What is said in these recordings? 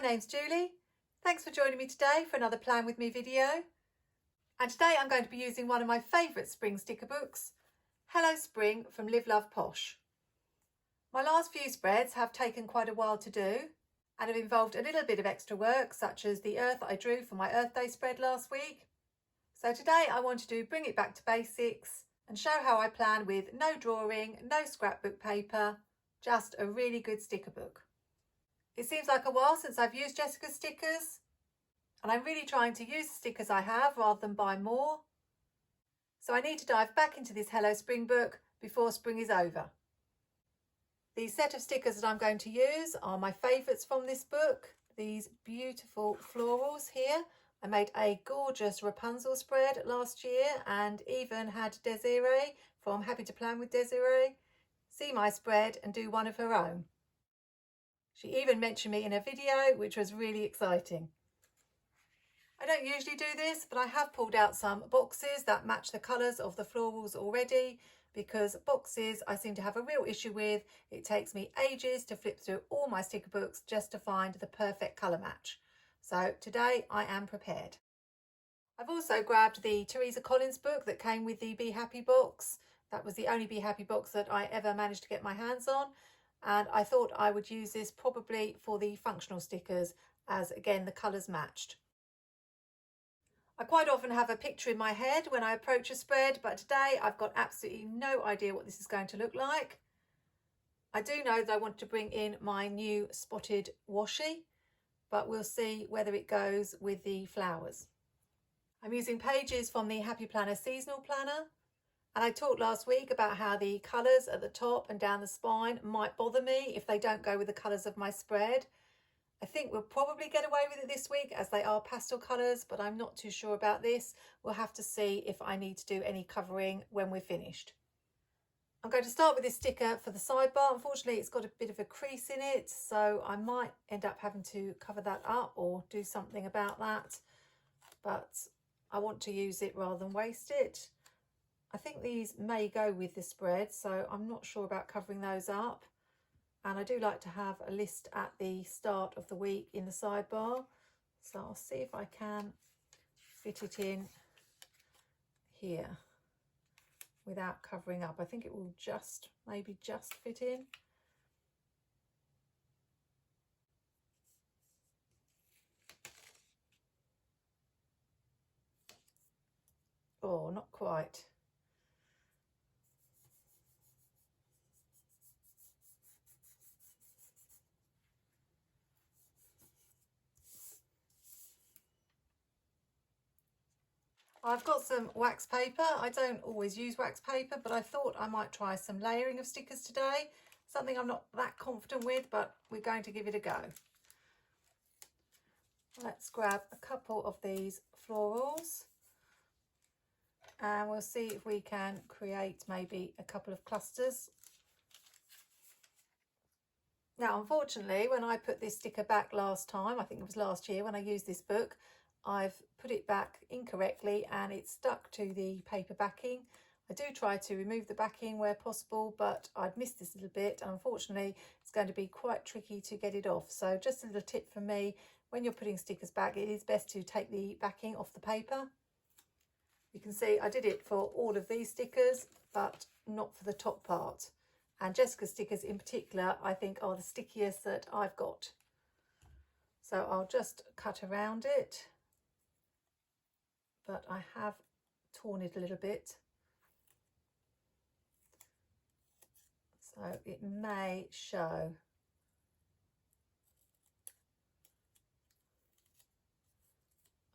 my name's Julie. Thanks for joining me today for another Plan With Me video. And today I'm going to be using one of my favourite spring sticker books, Hello Spring from Live Love Posh. My last few spreads have taken quite a while to do and have involved a little bit of extra work, such as the earth I drew for my Earth Day spread last week. So today I wanted to bring it back to basics and show how I plan with no drawing, no scrapbook paper, just a really good sticker book. It seems like a while since I've used Jessica's stickers, and I'm really trying to use the stickers I have rather than buy more. So I need to dive back into this Hello Spring book before spring is over. The set of stickers that I'm going to use are my favourites from this book. These beautiful florals here. I made a gorgeous Rapunzel spread last year and even had Desiree from Happy to Plan with Desiree see my spread and do one of her own. She even mentioned me in a video, which was really exciting. I don't usually do this, but I have pulled out some boxes that match the colours of the florals already, because boxes I seem to have a real issue with. It takes me ages to flip through all my sticker books just to find the perfect colour match. So today I am prepared. I've also grabbed the Teresa Collins book that came with the Be Happy box. That was the only Be Happy box that I ever managed to get my hands on. And I thought I would use this probably for the functional stickers, as again the colours matched. I quite often have a picture in my head when I approach a spread, but today I've got absolutely no idea what this is going to look like. I do know that I want to bring in my new spotted washi, but we'll see whether it goes with the flowers. I'm using pages from the Happy Planner seasonal planner. And I talked last week about how the colours at the top and down the spine might bother me if they don't go with the colours of my spread. I think we'll probably get away with it this week as they are pastel colours, but I'm not too sure about this. We'll have to see if I need to do any covering when we're finished. I'm going to start with this sticker for the sidebar. Unfortunately, it's got a bit of a crease in it, so I might end up having to cover that up or do something about that. But I want to use it rather than waste it. I think these may go with the spread, so I'm not sure about covering those up. And I do like to have a list at the start of the week in the sidebar. So I'll see if I can fit it in here without covering up. I think it will maybe just fit in. Oh, not quite. I've got some wax paper. I don't always use wax paper, but I thought I might try some layering of stickers today. Something I'm not that confident with, but we're going to give it a go. Let's grab a couple of these florals and we'll see if we can create maybe a couple of clusters. Now, unfortunately, when I put this sticker back last time, I think it was last year when I used this book, I've put it back incorrectly and it's stuck to the paper backing. I do try to remove the backing where possible, but I'd missed this little bit. And unfortunately, it's going to be quite tricky to get it off. So just a little tip from me, when you're putting stickers back, it is best to take the backing off the paper. You can see I did it for all of these stickers, but not for the top part. And Jessica's stickers in particular, I think are the stickiest that I've got. So I'll just cut around it. But I have torn it a little bit. So it may show.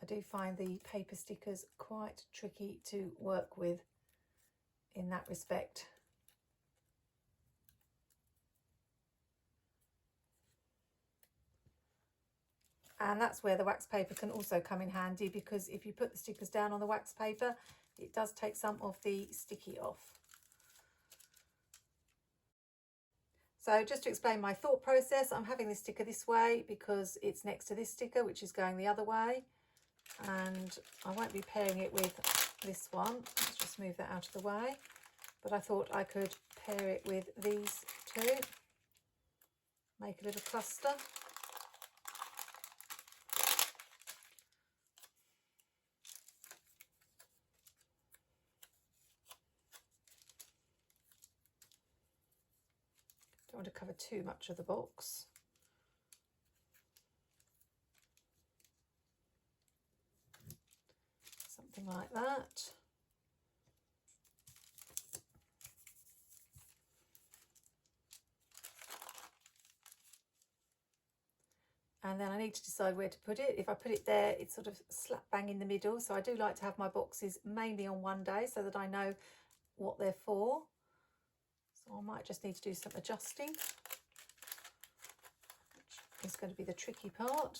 I do find the paper stickers quite tricky to work with in that respect. And that's where the wax paper can also come in handy, because if you put the stickers down on the wax paper, it does take some of the sticky off. So just to explain my thought process, I'm having this sticker this way because it's next to this sticker, which is going the other way. And I won't be pairing it with this one. Let's just move that out of the way. But I thought I could pair it with these two. Make a little cluster. Don't want to cover too much of the box. Something like that. And then I need to decide where to put it. If I put it there, it's sort of slap bang in the middle. So I do like to have my boxes mainly on one day so that I know what they're for. So I might just need to do some adjusting, which is going to be the tricky part.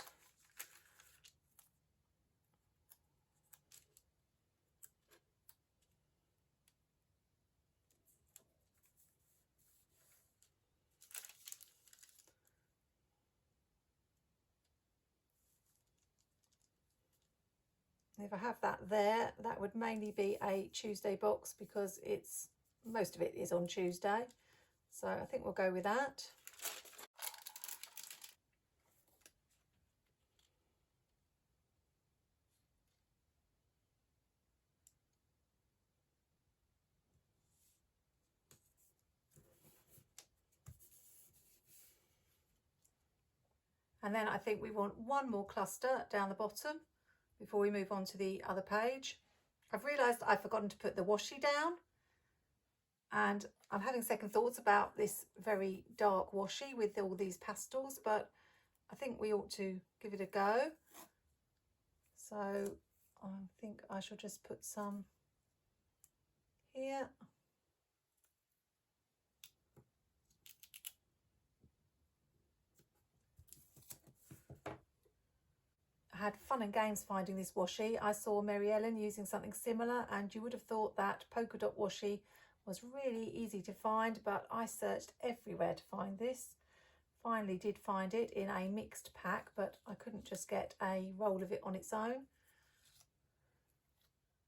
If I have that there, that would mainly be a Tuesday box because most of it is on Tuesday. So I think we'll go with that. And then I think we want one more cluster down the bottom before we move on to the other page. I've realised I've forgotten to put the washi down, and I'm having second thoughts about this very dark washi with all these pastels, but I think we ought to give it a go. So I think I shall just put some here. I had fun and games finding this washi. I saw Mary Ellen using something similar, and you would have thought that polka dot washi was really easy to find, but I searched everywhere to find this. Finally did find it in a mixed pack, but I couldn't just get a roll of it on its own.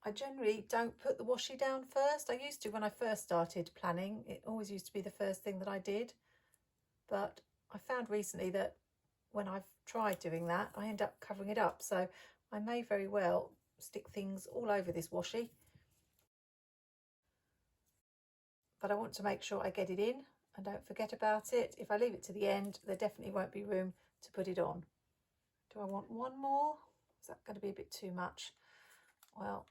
I generally don't put the washi down first. I used to when I first started planning. It always used to be the first thing that I did, but I found recently that when I've tried doing that, I end up covering it up. So I may very well stick things all over this washi. But I want to make sure I get it in and don't forget about it. If I leave it to the end, there definitely won't be room to put it on. Do I want one more? Is that going to be a bit too much? Well,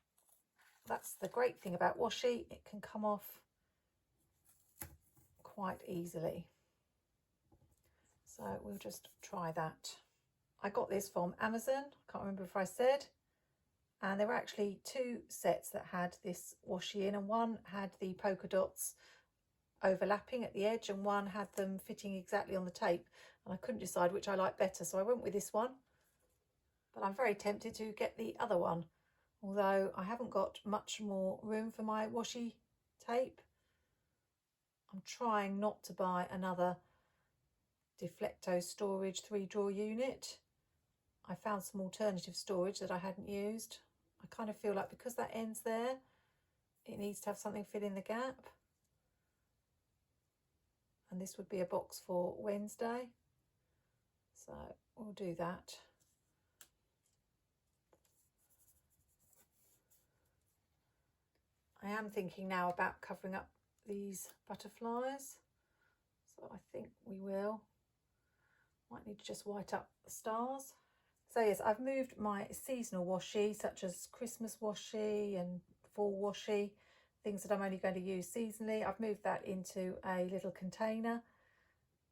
that's the great thing about washi. It can come off quite easily. So we'll just try that. I got this from Amazon, I can't remember if I said, and there were actually two sets that had this washi in, and one had the polka dots overlapping at the edge and one had them fitting exactly on the tape, and I couldn't decide which I liked better, so I went with this one. But I'm very tempted to get the other one, although I haven't got much more room for my washi tape. I'm trying not to buy another Deflecto storage 3-drawer unit. I found some alternative storage that I hadn't used. I kind of feel like because that ends there, it needs to have something fill in the gap. And this would be a box for Wednesday. So we'll do that. I am thinking now about covering up these butterflies. So I think we will. Might need to just white up the stars. So yes, I've moved my seasonal washi, such as Christmas washi and fall washi, things that I'm only going to use seasonally. I've moved that into a little container,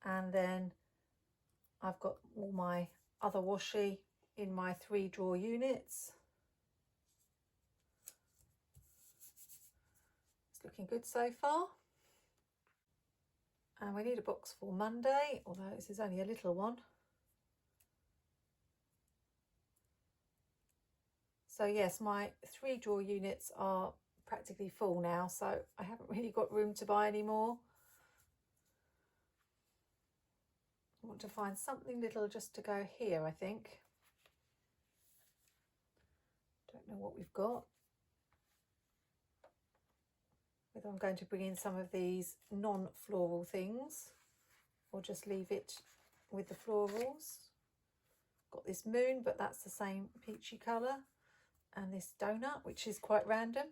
and then I've got all my other washi in my 3-drawer units. It's looking good so far. And we need a box for Monday, although this is only a little one. So yes, my 3-drawer units are practically full now, so I haven't really got room to buy any more. I want to find something little just to go here, I think. Don't know what we've got. Whether I'm going to bring in some of these non-floral things or just leave it with the florals. Got this moon, but that's the same peachy colour. And this donut, which is quite random.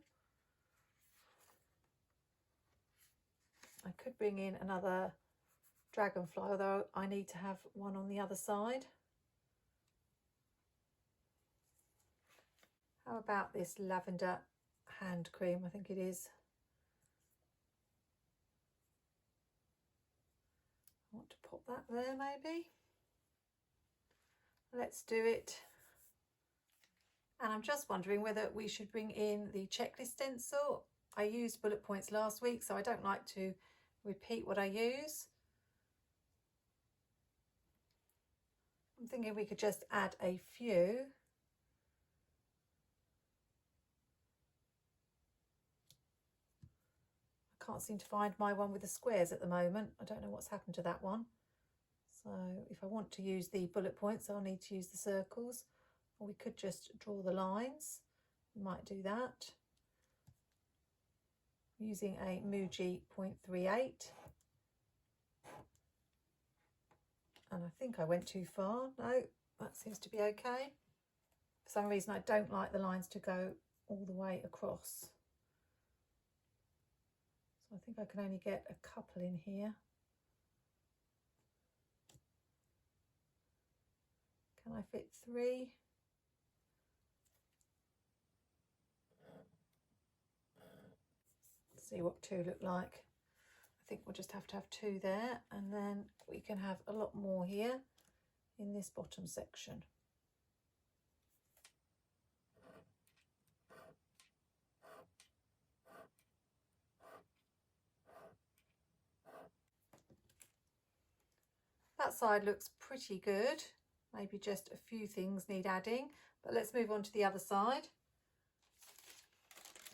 I could bring in another dragonfly, although I need to have one on the other side. How about this lavender hand cream? I think it is. I want to pop that there maybe. Let's do it. And I'm just wondering whether we should bring in the checklist stencil. I used bullet points last week, so I don't like to repeat what I use. I'm thinking we could just add a few. I can't seem to find my one with the squares at the moment. I don't know what's happened to that one. So if I want to use the bullet points, I'll need to use the circles, or we could just draw the lines. We might do that using a Muji 0.38. And I think I went too far. No, that seems to be okay. For some reason, I don't like the lines to go all the way across. So I think I can only get a couple in here. Can I fit 3? Let's see what 2 look like. I think we'll just have to have 2 there, and then we can have a lot more here in this bottom section. That side looks pretty good. Maybe just a few things need adding, but let's move on to the other side.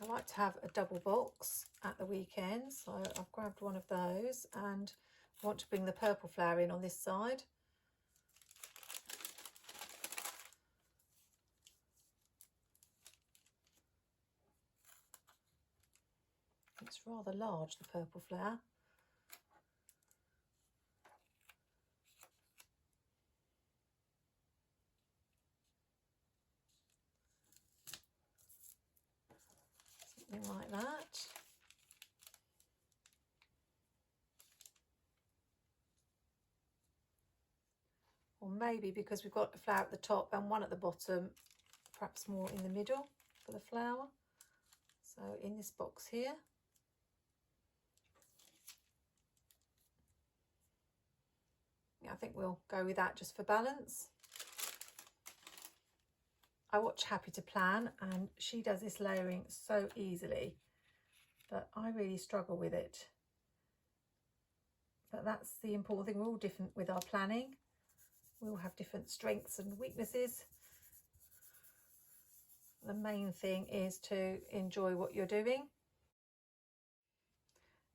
I like to have a double box at the weekend, so I've grabbed one of those and I want to bring the purple flower in on this side. It's rather large, the purple flower. Something like that. Or maybe because we've got a flower at the top and one at the bottom, perhaps more in the middle for the flower. So in this box here. Yeah, I think we'll go with that just for balance. I watch Happy to Plan and she does this layering so easily, but I really struggle with it. But that's the important thing. We're all different with our planning. We all have different strengths and weaknesses. The main thing is to enjoy what you're doing.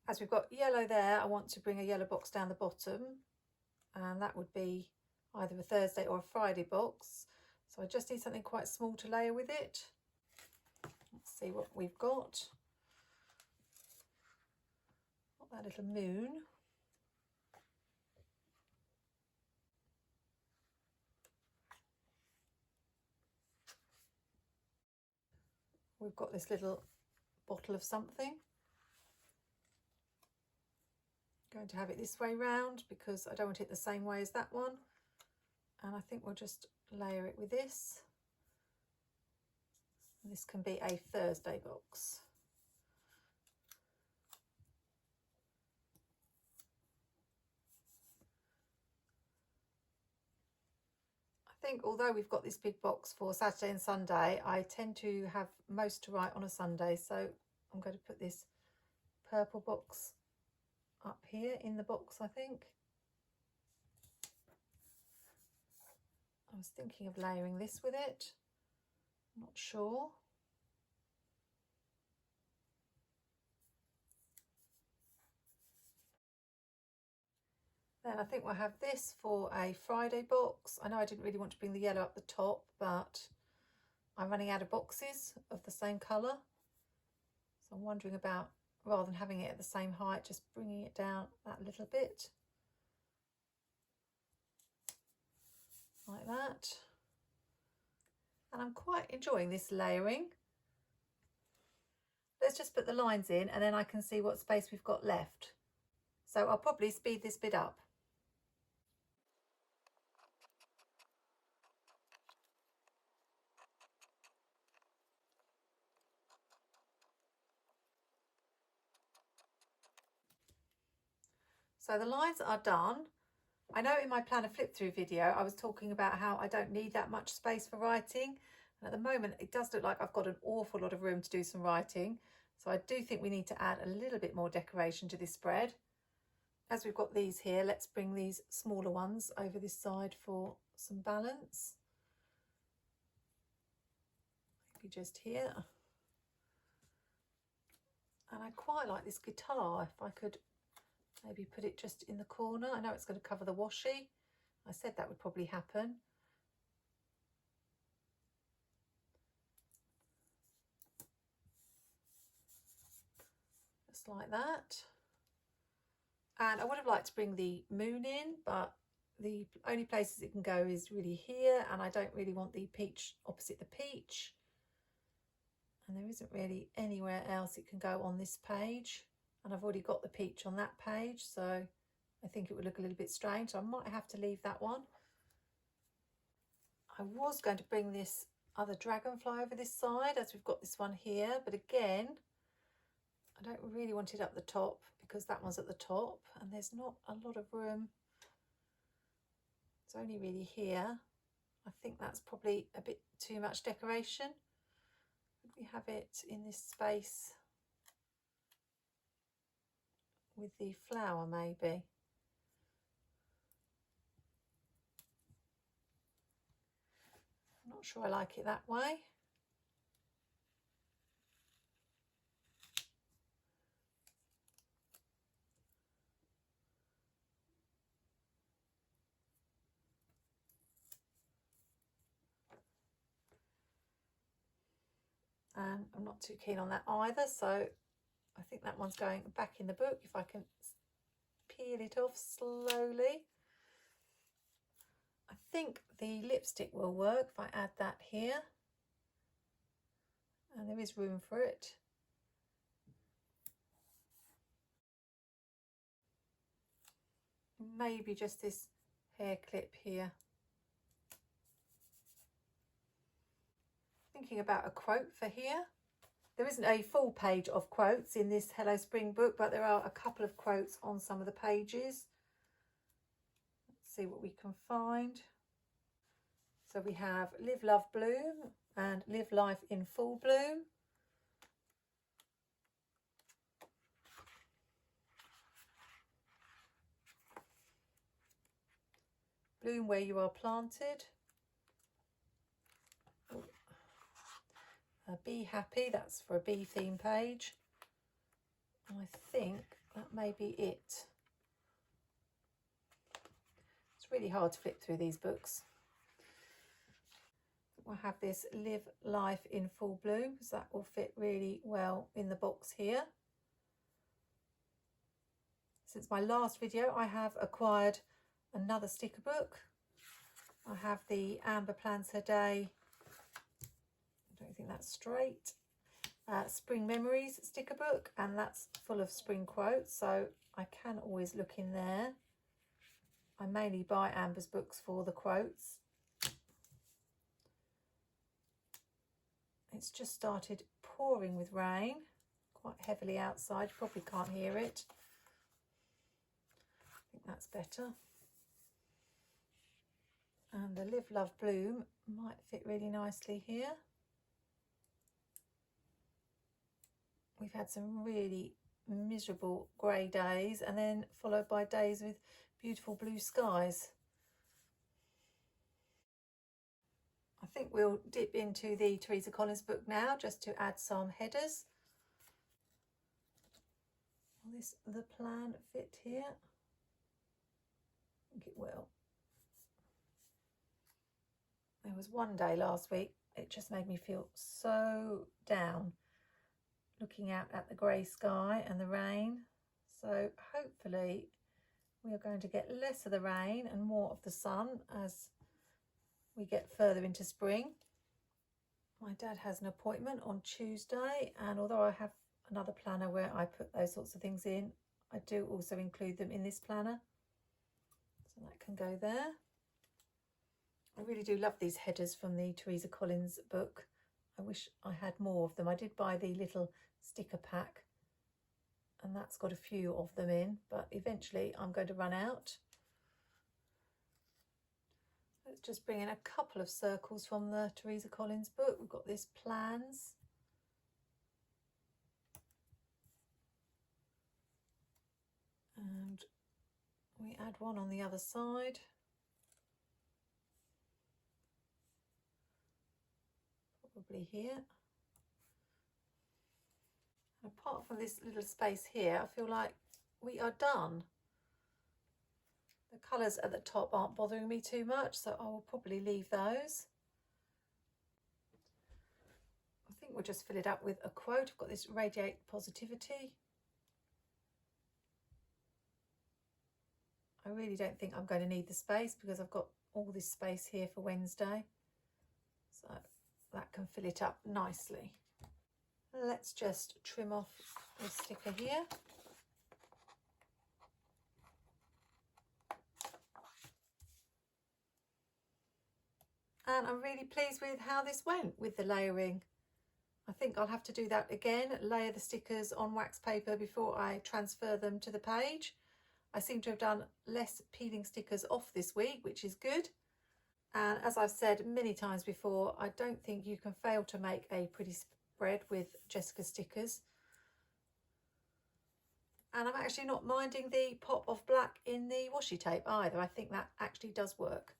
As we've got yellow there, I want to bring a yellow box down the bottom, and that would be either a Thursday or a Friday box. So I just need something quite small to layer with it. Let's see what we've got. Got that little moon. We've got this little bottle of something. I'm going to have it this way round because I don't want it the same way as that one. And I think we'll just layer it with this. And this can be a Thursday box. I think although we've got this big box for Saturday and Sunday, I tend to have most to write on a Sunday. So I'm going to put this purple box up here in the box, I think. I was thinking of layering this with it. Not sure. Then I think we'll have this for a Friday box. I know I didn't really want to bring the yellow up the top, but I'm running out of boxes of the same colour. So I'm wondering about, rather than having it at the same height, just bringing it down that little bit. Like that. And I'm quite enjoying this layering. Let's just put the lines in and then I can see what space we've got left. So I'll probably speed this bit up. So the lines are done. I know in my planner flip through video I was talking about how I don't need that much space for writing, and at the moment it does look like I've got an awful lot of room to do some writing, so I do think we need to add a little bit more decoration to this spread. As we've got these here, let's bring these smaller ones over this side for some balance. Maybe just here. And I quite like this guitar. If I could maybe put it just in the corner. I know it's going to cover the washi. I said that would probably happen. Just like that. And I would have liked to bring the moon in, but the only places it can go is really here, and I don't really want the peach opposite the peach. And there isn't really anywhere else it can go on this page. And I've already got the peach on that page, so I think it would look a little bit strange. So I might have to leave that one. I was going to bring this other dragonfly over this side, as we've got this one here, but again, I don't really want it up the top because that one's at the top and there's not a lot of room. It's only really here. I think that's probably a bit too much decoration. Could we have it in this space with the flower maybe? I'm not sure I like it that way. And I'm not too keen on that either, so I think that one's going back in the book if I can peel it off slowly. I think the lipstick will work if I add that here, and there is room for it. Maybe just this hair clip here. Thinking about a quote for here. There isn't a full page of quotes in this Hello Spring book, but there are a couple of quotes on some of the pages. Let's see what we can find. So we have Live, Love, Bloom and Live Life in Full Bloom. Bloom where you are planted. Be happy, that's for a bee theme page. And I think that may be it. It's really hard to flip through these books. We'll have this Live Life in Full Bloom because that will fit really well in the box here. Since my last video, I have acquired another sticker book. I have the Amber Plans Her Day, I don't think that's straight, Spring Memories sticker book, and that's full of spring quotes, so I can always look in there. I mainly buy Amber's books for the quotes. It's just started pouring with rain, quite heavily outside, you probably can't hear it. I think that's better. And the Live, Love, Bloom might fit really nicely here. We've had some really miserable grey days and then followed by days with beautiful blue skies. I think we'll dip into the Teresa Collins book now just to add some headers. Will this the plan fit here? I think it will. There was one day last week, it just made me feel so down, looking out at the grey sky and the rain. So hopefully we are going to get less of the rain and more of the sun as we get further into spring. My dad has an appointment on Tuesday, and although I have another planner where I put those sorts of things in, I do also include them in this planner. So that can go there. I really do love these headers from the Teresa Collins book. I wish I had more of them. I did buy the little sticker pack and that's got a few of them in, but eventually I'm going to run out. Let's just bring in a couple of circles from the Teresa Collins book. We've got this plans. And we add one on the other side. Probably here. And apart from this little space here, I feel like we are done. The colours at the top aren't bothering me too much, so I will probably leave those. I think we'll just fill it up with a quote. I've got this radiate positivity. I really don't think I'm going to need the space because I've got all this space here for Wednesday. So that can fill it up nicely. Let's just trim off this sticker here. And I'm really pleased with how this went with the layering. I think I'll have to do that again, layer the stickers on wax paper before I transfer them to the page. I seem to have done less peeling stickers off this week, which is good. And as I've said many times before, I don't think you can fail to make a pretty spread with Jessica stickers. And I'm actually not minding the pop of black in the washi tape either. I think that actually does work.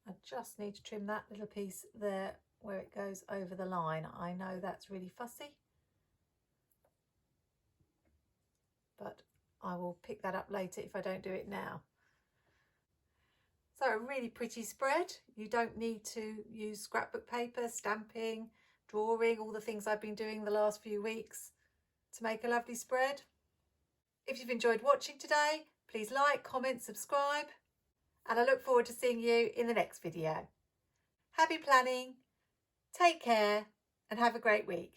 I just need to trim that little piece there where it goes over the line. I know that's really fussy, but I will pick that up later if I don't do it now. So a really pretty spread. You don't need to use scrapbook paper, stamping, drawing, all the things I've been doing the last few weeks to make a lovely spread. If you've enjoyed watching today, please like, comment, subscribe, and I look forward to seeing you in the next video. Happy planning, take care, and have a great week.